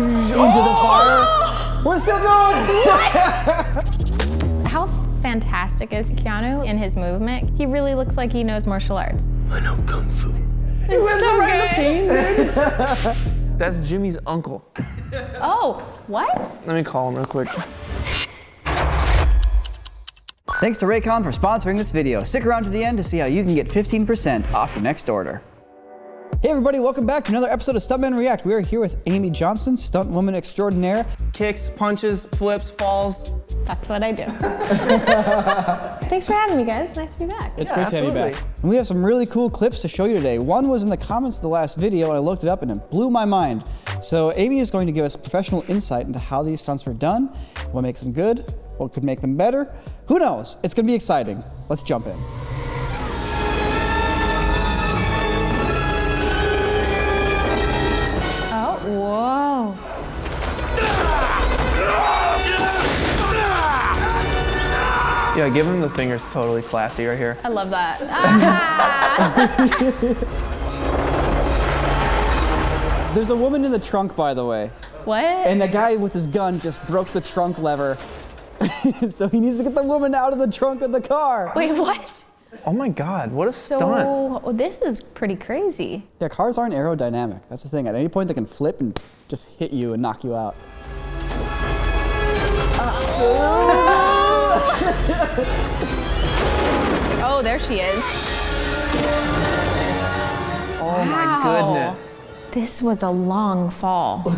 into the fire. We're still going. How fantastic is Keanu in his movement? He really looks like he knows martial arts. I know Kung Fu. He whips him right in the pain, dude. That's Jimmy's uncle. Oh, what? Let me call him real quick. Thanks to Raycon for sponsoring this video. Stick around to the end to see how you can get 15% off your next order. Hey everybody, welcome back to another episode of Stuntmen React. We are here with Amy Johnston, Stuntwoman extraordinaire. Kicks, punches, flips, falls. That's what I do. Thanks for having me, guys. Nice to be back. It's great to have you back. And we have some really cool clips to show you today. One was in the comments of the last video, and I looked it up and it blew my mind. So Amy is going to give us professional insight into how these stunts were done, what makes them good, what could make them better. Who knows? It's gonna be exciting. Let's jump in. Oh, whoa. Yeah, give him the fingers totally classy right here. I love that. Ah! There's a woman in the trunk, by the way. What? And the guy with his gun just broke the trunk lever. So he needs to get the woman out of the trunk of the car. Wait, what? Oh my God, what a stunt. So, this is pretty crazy. Yeah, cars aren't aerodynamic. That's the thing. At any point, they can flip and just hit you and knock you out. Oh, there she is. Oh my goodness. This was a long fall.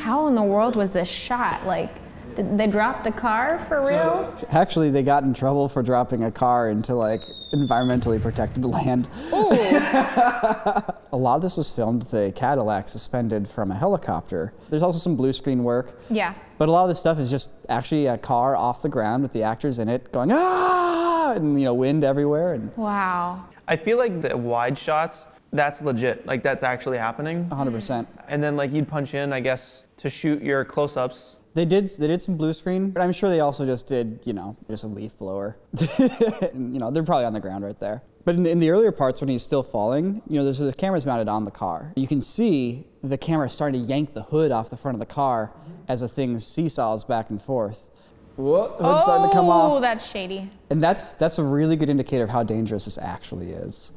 How in the world was this shot? Like, did they drop the car for real? Actually, they got in trouble for dropping a car into like environmentally protected land. A lot of this was filmed with a Cadillac suspended from a helicopter. There's also some blue screen work. Yeah. But a lot of this stuff is just actually a car off the ground with the actors in it going, ah, and wind everywhere. And Wow. I feel like the wide shots, that's legit. Like that's actually happening. 100%. And then like you'd punch in, I guess, to shoot your close-ups. They did some blue screen, but I'm sure they also just did, just a leaf blower. And, they're probably on the ground right there. But in the earlier parts when he's still falling, there's the cameras mounted on the car. You can see the camera starting to yank the hood off the front of the car as the thing seesaws back and forth. Whoa, the hood's starting to come off. Oh, that's shady. And that's a really good indicator of how dangerous this actually is.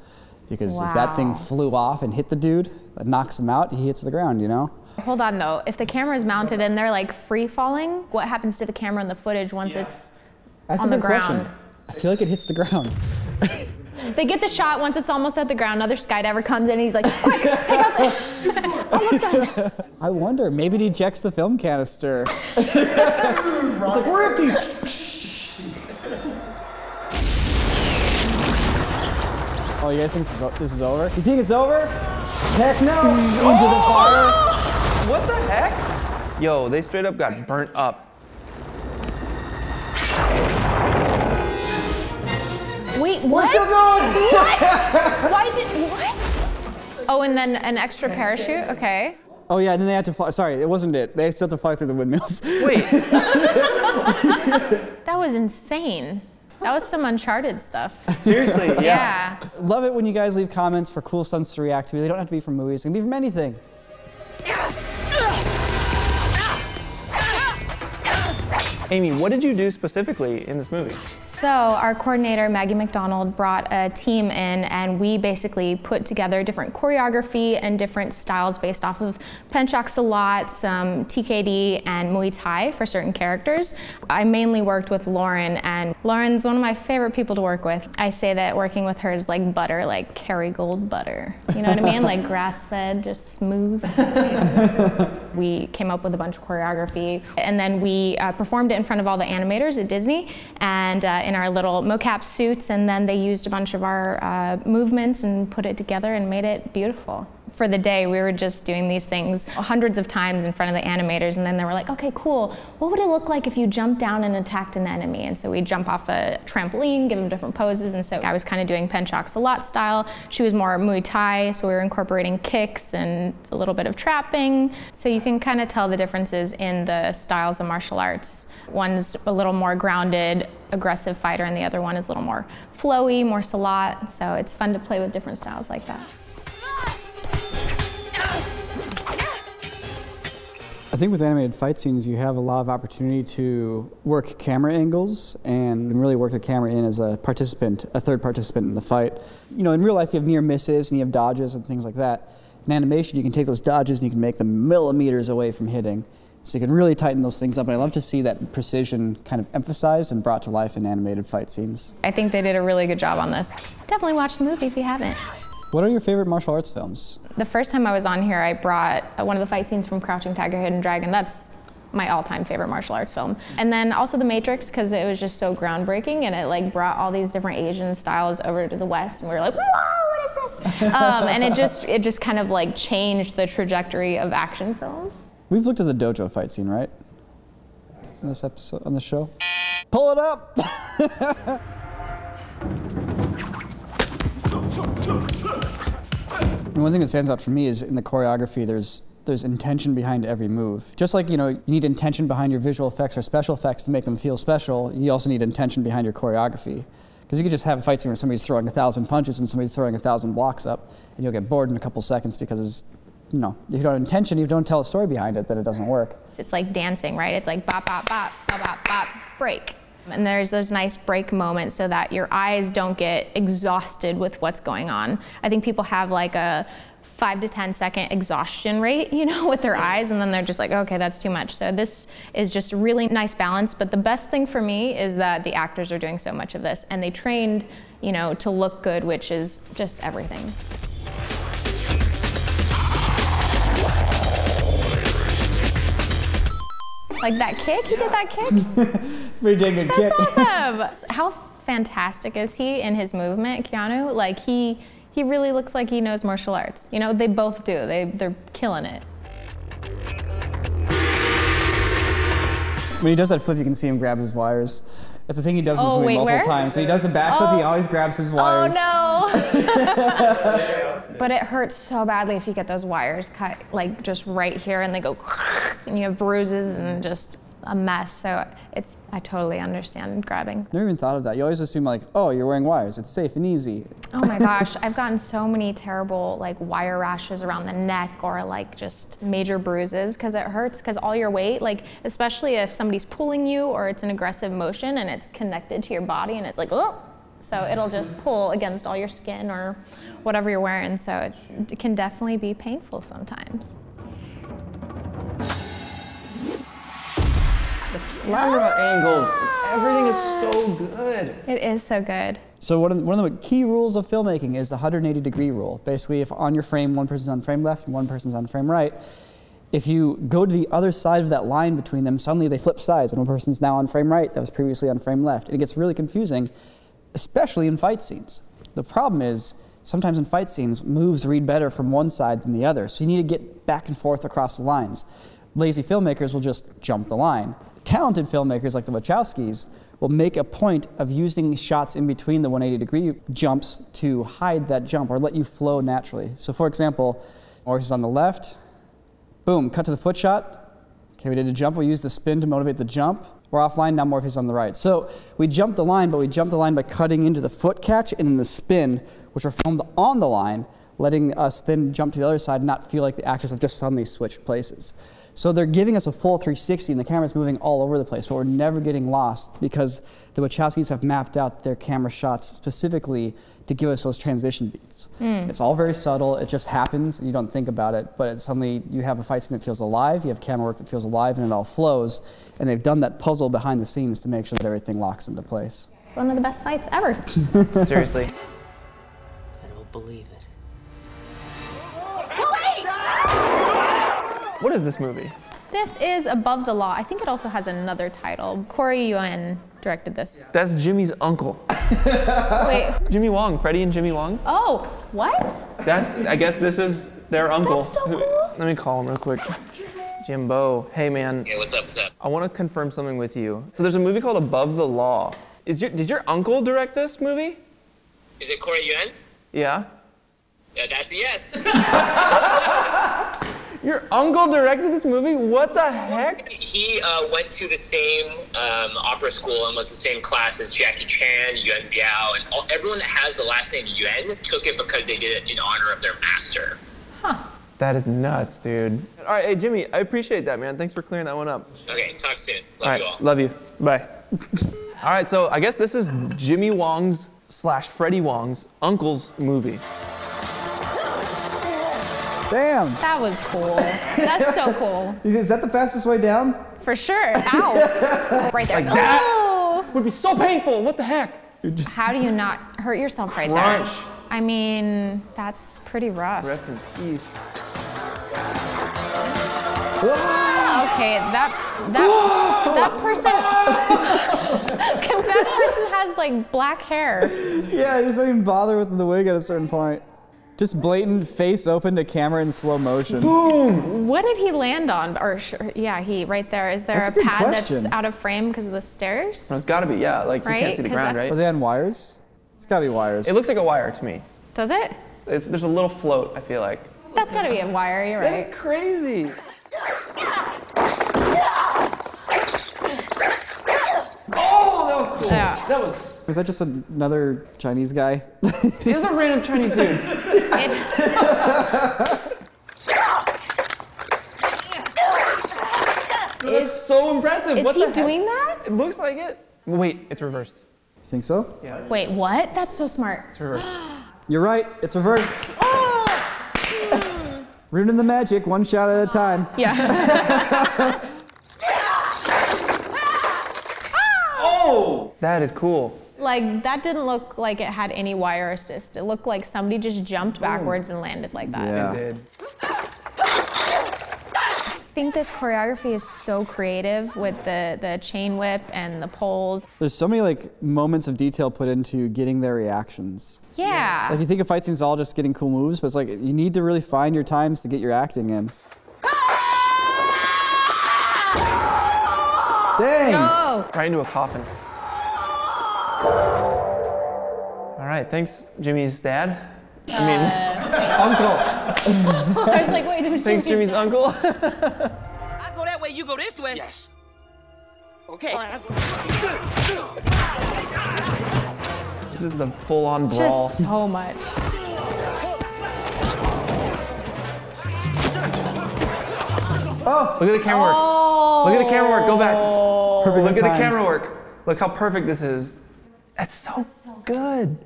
Because if that thing flew off and hit the dude, that knocks him out, he hits the ground, Hold on though, if the camera is mounted and they're like free falling, what happens to the camera and the footage once it's on the ground? Question. I feel like it hits the ground. They get the shot once it's almost at the ground, another skydiver comes in and he's like, quick, take out the, almost done. I wonder, maybe he ejects the film canister. It's like, we're empty. Oh, you guys think this is over? You think it's over? Heck no! Into the fire. What the heck? Yo, they straight up got burnt up. Wait, what? We're still going! What? What? Oh, and then an extra parachute? Okay. Oh yeah, and then they had to fly, sorry, it wasn't it. They still have to fly through the windmills. Wait. That was insane. That was some Uncharted stuff. Seriously, yeah. Yeah. Love it when you guys leave comments for cool stunts to react to. They don't have to be from movies, they can be from anything. Amy, what did you do specifically in this movie? So our coordinator, Maggie McDonald, brought a team in and we basically put together different choreography and different styles based off of PENCAK, SILAT, some TKD, and Muay Thai for certain characters. I mainly worked with Lauren, and Lauren's one of my favorite people to work with. I say that working with her is like butter, like Kerrygold butter. You know what I mean? Like grass-fed, just smooth. We came up with a bunch of choreography, and then we performed it in front of all the animators at Disney and in our little mocap suits, and then they used a bunch of our movements and put it together and made it beautiful. For the day, we were just doing these things hundreds of times in front of the animators, and then they were like, okay, cool, what would it look like if you jumped down and attacked an enemy? And so we'd jump off a trampoline, give them different poses, and so I was kind of doing PENCAK, SILAT style. She was more Muay Thai, so we were incorporating kicks and a little bit of trapping. So you can kind of tell the differences in the styles of martial arts. One's a little more grounded, aggressive fighter, and the other one is a little more flowy, more SILAT. So it's fun to play with different styles like that. think with animated fight scenes, you have a lot of opportunity to work camera angles and really work the camera in as a participant, a third participant in the fight. You know, in real life, you have near misses and you have dodges and things like that. In animation, you can take those dodges and you can make them millimeters away from hitting. So you can really tighten those things up, and I love to see that precision kind of emphasized and brought to life in animated fight scenes. I think they did a really good job on this. Definitely watch the movie if you haven't. What are your favorite martial arts films? The first time I was on here, I brought one of the fight scenes from Crouching Tiger, Hidden Dragon. That's my all-time favorite martial arts film. And then also The Matrix, because it was just so groundbreaking, and it like brought all these different Asian styles over to the West, and we were like, whoa, what is this? And it just kind of like changed the trajectory of action films. We've looked at the dojo fight scene, right? In this episode, on the show. Pull it up! And one thing that stands out for me is in the choreography, there's intention behind every move. Just like, you know, you need intention behind your visual effects or special effects to make them feel special, you also need intention behind your choreography. Because you could just have a fight scene where somebody's throwing 1,000 punches and somebody's throwing 1,000 blocks up, and you'll get bored in a couple seconds because it's, you know, if you don't have intention, you don't tell a story behind it, then it doesn't work. It's like dancing, right? It's like bop, bop, bop, bop, bop, bop, break. And there's those nice break moments so that your eyes don't get exhausted with what's going on. I think people have like a 5 to 10 second exhaustion rate, you know, with their eyes, and then they're just like, okay, that's too much. So this is just a really nice balance, but the best thing for me is that the actors are doing so much of this, and they trained, you know, to look good, which is just everything. Like that kick? He did that kick? Pretty dang good kick. That's awesome. How fantastic is he in his movement, Keanu? Like he really looks like he knows martial arts. You know, they both do. They're killing it. When he does that flip, you can see him grab his wires. That's the thing he does in this movie multiple times. So he does the backflip, he always grabs his wires. Oh no! But it hurts so badly if you get those wires cut, like just right here, and they go, and you have bruises and just a mess. So I totally understand grabbing. Never even thought of that. You always assume like, oh, you're wearing wires. It's safe and easy. Oh my gosh, I've gotten so many terrible like wire rashes around the neck or like just major bruises because it hurts because all your weight, like especially if somebody's pulling you or it's an aggressive motion and it's connected to your body and it's like, oh, so it'll just pull against all your skin or whatever you're wearing. So it can definitely be painful sometimes. The camera angles, everything is so good. It is so good. So one of the key rules of filmmaking is the 180-degree rule. Basically, if on your frame, one person's on frame left and one person's on frame right, if you go to the other side of that line between them, suddenly they flip sides and one person's now on frame right that was previously on frame left. And it gets really confusing, especially in fight scenes. The problem is, sometimes in fight scenes, moves read better from one side than the other, so you need to get back and forth across the lines. Lazy filmmakers will just jump the line. Talented filmmakers like the Wachowskis will make a point of using shots in between the 180-degree jumps to hide that jump or let you flow naturally. So for example, Morpheus on the left, boom, cut to the foot shot. Okay, we did a jump, we used the spin to motivate the jump. We're offline, now Morpheus on the right. So we jumped the line, but we jumped the line by cutting into the foot catch and in the spin, which are filmed on the line, letting us then jump to the other side and not feel like the actors have just suddenly switched places. So they're giving us a full 360 and the camera's moving all over the place, but we're never getting lost because the Wachowskis have mapped out their camera shots specifically to give us those transition beats. It's all very subtle, it just happens and you don't think about it, but suddenly you have a fight scene that feels alive, you have camera work that feels alive and it all flows, and they've done that puzzle behind the scenes to make sure that everything locks into place. One of the best fights ever. Seriously. I don't believe it. What is this movie? This is Above the Law. I think it also has another title. Corey Yuen directed this. That's Jimmy's uncle. Wait. Jimmy Wong, Freddie and Jimmy Wong. Oh, what? That's, I guess this is their uncle. That's so cool. Let me call him real quick. Jimbo, hey man. Yeah, what's up, what's up? I want to confirm something with you. So there's a movie called Above the Law. Did your uncle direct this movie? Is it Corey Yuen? Yeah. Yeah, that's a yes. Your uncle directed this movie? What the heck? He went to the same opera school and was the same class as Jackie Chan, Yuen Biao, and everyone that has the last name Yuen took it because they did it in honor of their master. Huh. That is nuts, dude. All right, hey, Jimmy, I appreciate that, man. Thanks for clearing that one up. Okay, talk soon. Love All right, you all. love you. Bye. All right, so I guess this is Jimmy Wong's / Freddie Wong's uncle's movie. Damn. That was cool. That's so cool. Is that the fastest way down? For sure. Ow. Right there. Like that Oh. would be so painful. What the heck? How do you not hurt yourself right Crunch. there? I mean, that's pretty rough. Rest in peace. Okay, that person, that person has like black hair. Yeah, I just don't even bother with the wig at a certain point. Just blatant face open to camera in slow motion. Boom! What did he land on? Or yeah, he right there. Is there That's a a good pad question. that's out of frame because of the stairs? Well, it's gotta be, yeah. Like, you Right? can't see the 'Cause ground, that's- Are right? they on wires? It's gotta be wires. It looks like a wire to me. Does it? There's a little float, I feel like. That's gotta be a wire. You're That right. is crazy. Oh, that was cool. Yeah. That was. Was that just another Chinese guy? It is a random Chinese dude. That's so impressive. Is What he the heck? doing that? It looks like it. Wait, it's reversed. Think so? Yeah, Wait, what? That's so smart. it's reversed. You're right, it's reversed. Oh! Ruining the magic, one shot at a time. Yeah. Oh, that is cool. Like, that didn't look like it had any wire assist. It looked like somebody just jumped backwards and landed like that. Yeah. It did. I think this choreography is so creative with the chain whip and the poles. There's so many like moments of detail put into getting their reactions. Yeah. Like you think a fight scene's all just getting cool moves, but it's like you need to really find your times to get your acting in. Dang! Oh! Right into a coffin. All right, thanks, Jimmy's dad. I mean, uncle. I was like, wait, it was Thanks, Jimmy's uncle. I go that way, you go this way. Yes. Okay. Just a full-on brawl. Just so much. Oh! Look at the camera work. Oh. Look at the camera work. Go back. Perfectly Look at the timed. camera work. Look how perfect this is. That's so good.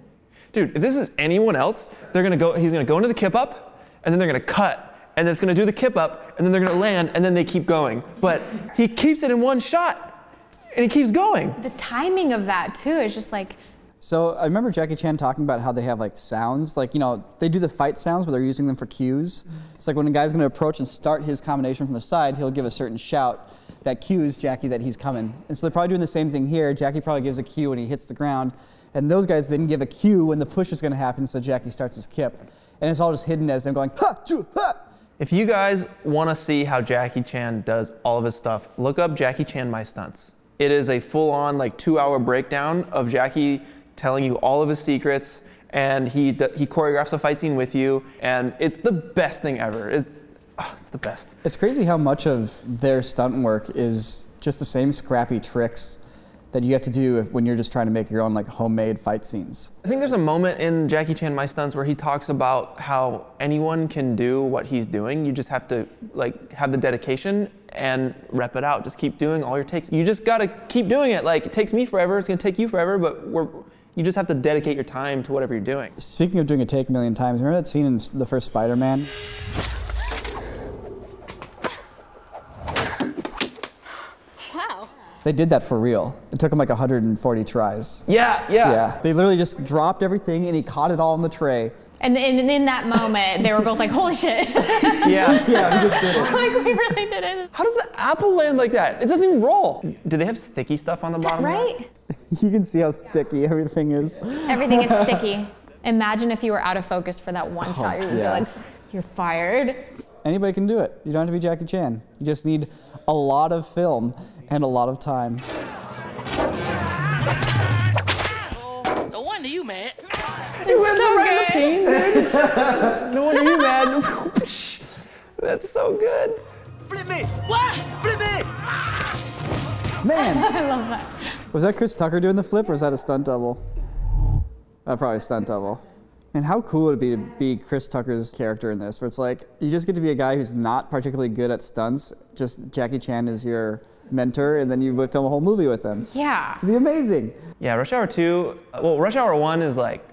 Dude, if this is anyone else, he's gonna go into the kip up, and then they're gonna cut, and then it's gonna do the kip up, and then they're gonna land, and then they keep going. But he keeps it in one shot, and he keeps going. The timing of that, too, is just like, So I remember Jackie Chan talking about how they have like sounds, like, you know, they do the fight sounds, but they're using them for cues. It's like when a guy's gonna approach and start his combination from the side, he'll give a certain shout that cues Jackie that he's coming. And so they're probably doing the same thing here. Jackie probably gives a cue when he hits the ground, and those guys then give a cue when the push is gonna happen, so Jackie starts his kip. And it's all just hidden as them going, ha, choo, ha. If you guys wanna see how Jackie Chan does all of his stuff, look up Jackie Chan My Stunts. It is a full-on like 2-hour breakdown of Jackie telling you all of his secrets, and he choreographs a fight scene with you, and it's the best thing ever. It's the best. It's crazy how much of their stunt work is just the same scrappy tricks that you have to do when you're just trying to make your own like homemade fight scenes. I think there's a moment in Jackie Chan My Stunts where he talks about how anyone can do what he's doing. You just have to like have the dedication and rep it out. Just keep doing all your takes. You just gotta keep doing it. Like, it takes me forever, it's gonna take you forever, but you just have to dedicate your time to whatever you're doing. Speaking of doing a take a million times, remember that scene in the first Spider-Man? Wow. They did that for real. It took them like 140 tries. Yeah. Yeah, they literally just dropped everything and he caught it all in the tray. and in that moment, they were both like, holy shit. Yeah. Yeah, we just did it. Like, we really did it. How does the apple land like that? It doesn't even roll. Do they have sticky stuff on the bottom? Right? You can see how sticky everything is. Everything is sticky. Imagine if you were out of focus for that one shot. You'd be yeah. like, you're fired. Anybody can do it. You don't have to be Jackie Chan. You just need a lot of film and a lot of time. No wonder you mad. You went so right in the good. pain, dude. No wonder you mad. That's so good. Flip me. What? Flip me. Man, I love that. was that Chris Tucker doing the flip or was that a stunt double? Probably a stunt double. And how cool would it be to be Chris Tucker's character in this, where it's like, you just get to be a guy who's not particularly good at stunts, just Jackie Chan is your mentor, and then you would film a whole movie with him. Yeah. It'd be amazing. Yeah, Rush Hour 2, well, Rush Hour 1 is like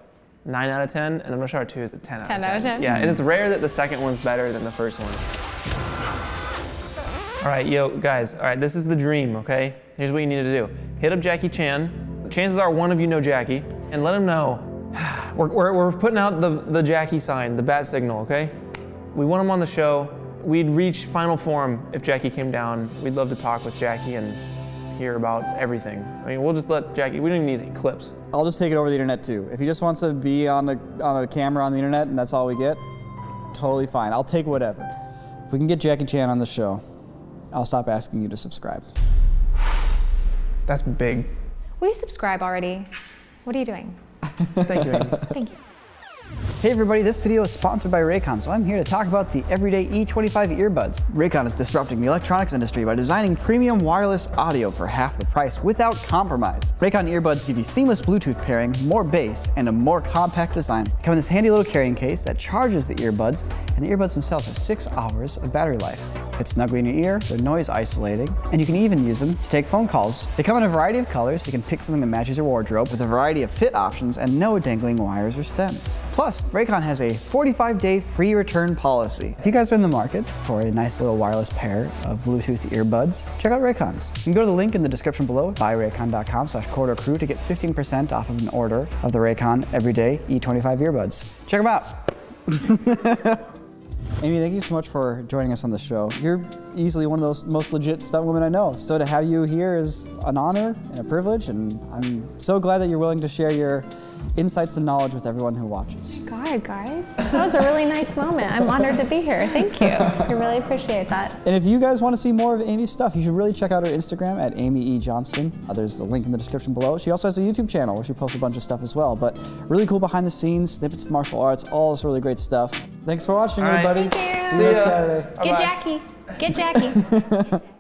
9 out of 10, and then Rush Hour 2 is a 10 out of 10. 10 out of 10? Yeah, and it's rare that the second one's better than the first one. All right, yo, guys, all right, this is the dream, okay? Here's what you need to do. Hit up Jackie Chan. Chances are one of you know Jackie, and let him know. We're putting out the Jackie sign, the bat signal, okay? We want him on the show. We'd reach final form if Jackie came down. We'd love to talk with Jackie and hear about everything. I mean, we'll just let Jackie, we don't even need clips. I'll just take it over the internet too. If he just wants to be on the camera on the internet and that's all we get, totally fine. I'll take whatever. If we can get Jackie Chan on the show, I'll stop asking you to subscribe. That's big. Will you subscribe already? What are you doing? Thank you, Amy. Thank you. Hey everybody, this video is sponsored by Raycon, so I'm here to talk about the everyday E25 earbuds. Raycon is disrupting the electronics industry by designing premium wireless audio for half the price without compromise. Raycon earbuds give you seamless Bluetooth pairing, more bass, and a more compact design. They come in this handy little carrying case that charges the earbuds, and the earbuds themselves have 6 hours of battery life. Fit snugly in your ear, they're noise isolating, and you can even use them to take phone calls. They come in a variety of colors, so you can pick something that matches your wardrobe with a variety of fit options and no dangling wires or stems. Plus, Raycon has a 45-day free return policy. If you guys are in the market for a nice little wireless pair of Bluetooth earbuds, check out Raycon's. You can go to the link in the description below, buyraycon.com/corridorcrew to get 15% off of an order of the Raycon Everyday E25 earbuds. Check them out. Amy, thank you so much for joining us on the show. You're easily one of those most legit stunt women I know. So to have you here is an honor and a privilege, and I'm so glad that you're willing to share your insights and knowledge with everyone who watches. God, guys, that was a really nice moment. I'm honored to be here. Thank you. I really appreciate that. And if you guys want to see more of Amy's stuff, you should really check out her Instagram at Amy E. Johnston. There's a link in the description below. She also has a YouTube channel where she posts a bunch of stuff as well. But really cool behind the scenes, snippets of martial arts, all this really great stuff. Thanks for watching, everybody. Thank you. See you next Saturday. Get Jackie. Get Jackie.